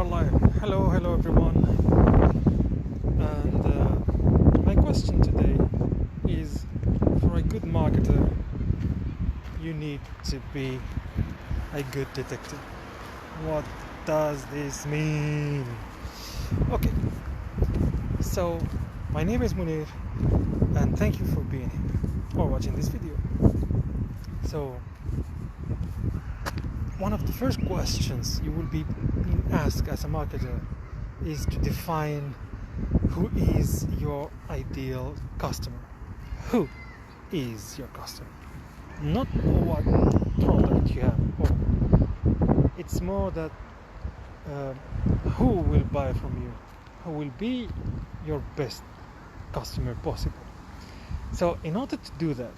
live. Hello everyone. And my question today is, for a good marketer, you need to be a good detective. What does this mean? Okay, so my name is Munir, and thank you for being here or watching this video. So, one of the first questions you will be asked as a marketer is to define who is your ideal customer. Who is your customer? Not what product you have. It's more that who will buy from you, who will be your best customer possible. So in order to do that,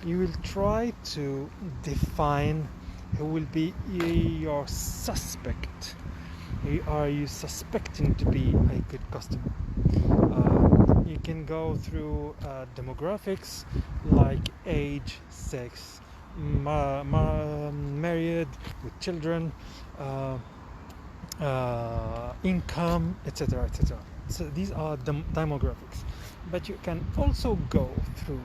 you will try to define who will be your suspect. Are you suspecting to be a good customer? You can go through demographics like age, sex, married, with children, income, etc. So these are demographics. But you can also go through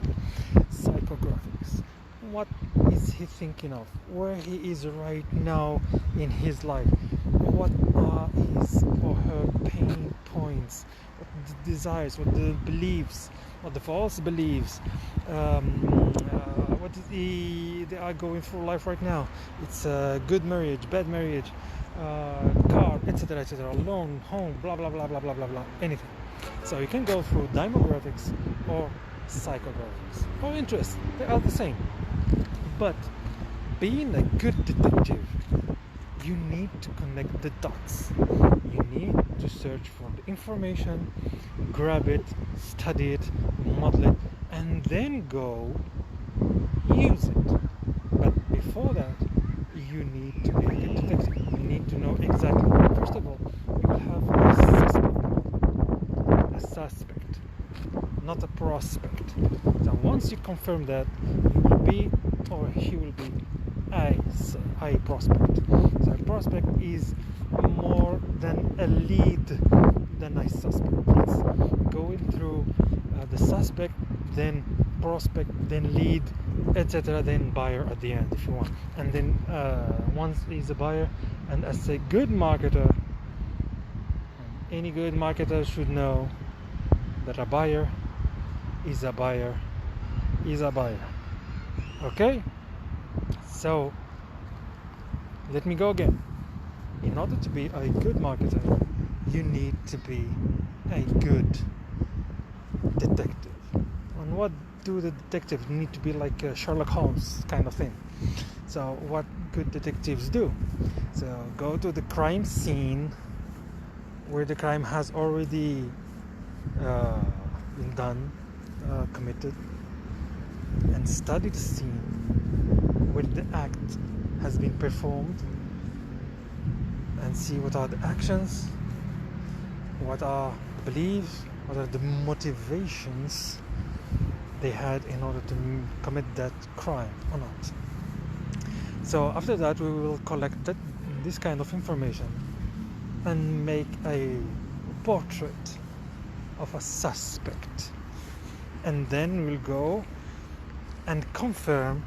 psychographics. What is he thinking of? Where he is right now in his life? What are his or her pain points? What the desires? What the beliefs? What the false beliefs? What they are going through life right now? It's a good marriage, bad marriage, car, etc., loan, home, blah blah blah blah blah blah blah, anything. So you can go through demographics or psychographics or interests. They are the same. But being a good detective, you need to connect the dots. You need to search for the information, grab it, study it, model it, and then go use it. But before that, you need to be a good detective. You need to know exactly. First of all, you will have a suspect, not a prospect. So once you confirm that, you will be, or he will be, a prospect. So a prospect is more than a lead than a suspect. It's going through the suspect, then prospect, then lead, etc., then buyer at the end if you want. And then once he's a buyer, and as a good marketer, any good marketer should know that a buyer is a buyer is a buyer. Okay? So let me go again. In order to be a good marketer, you need to be a good detective. And what do the detectives need to be? Like Sherlock Holmes kind of thing. So what good detectives do? So go to the crime scene where the crime has already been done, committed, and study the scene where the act has been performed, and see what are the actions, what are the beliefs, what are the motivations they had in order to commit that crime or not. So after that, we will collect this kind of information and make a portrait of a suspect, and then we'll go and confirm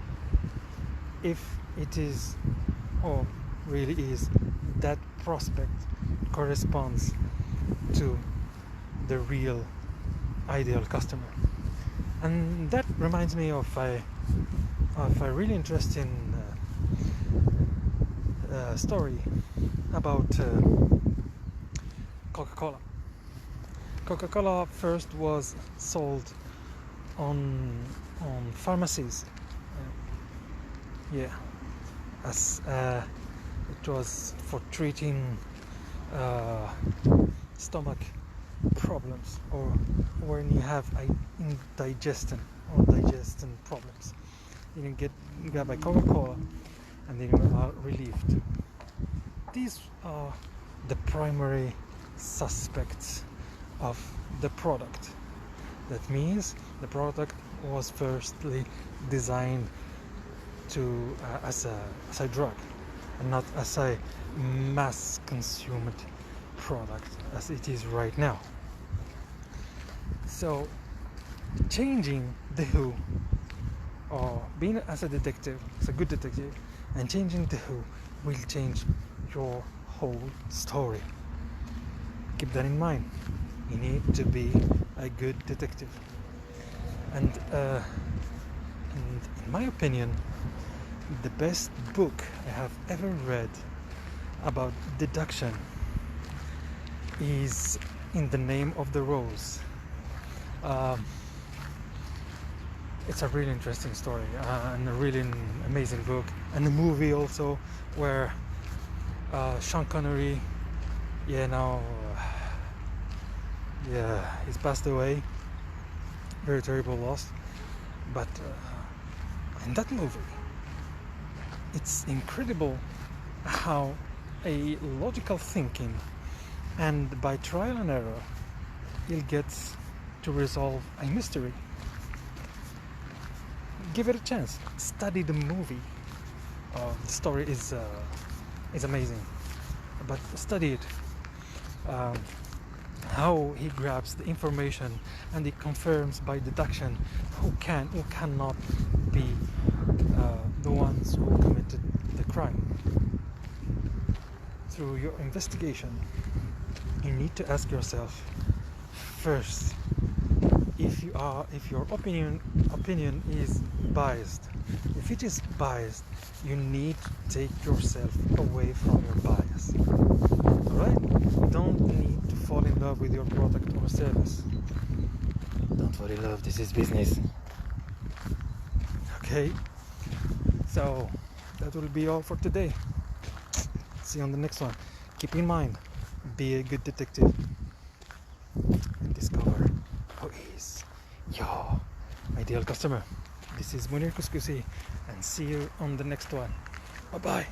if it is, or really is, that prospect corresponds to the real ideal customer. And that reminds me of a really interesting story about Coca-Cola. Coca-Cola first was sold on pharmacies. As it was for treating stomach problems, or when you have digestion problems, you can get by Coca-Cola, and then you are relieved. These are the primary suspects of the product. That means the product was firstly designed to as a drug, and not as a mass consumed product as it is right now. So changing the who, or being as a detective, as a good detective, and changing the who will change your whole story. Keep that in mind. You need to be a good detective. And in my opinion, the best book I have ever read about deduction is In the Name of the Rose. It's a really interesting story and a really amazing book, and a movie also where Sean Connery, he's passed away. Very terrible loss. But in that movie, it's incredible how a logical thinking and by trial and error he'll get to resolve a mystery. Give it a chance. Study the movie. The story is amazing, but study it. How he grabs the information and he confirms by deduction who cannot be the ones who committed the crime. Through your investigation, you need to ask yourself first if your opinion is biased. If it is biased, you need to take yourself away from your bias. Alright? Don't need to fall in love with your product or service. Don't fall in love, this is business. Okay? So that will be all for today. See you on the next one. Keep in mind, be a good detective and discover who is your ideal customer. This is Munir Kuskusi, and see you on the next one. Bye bye.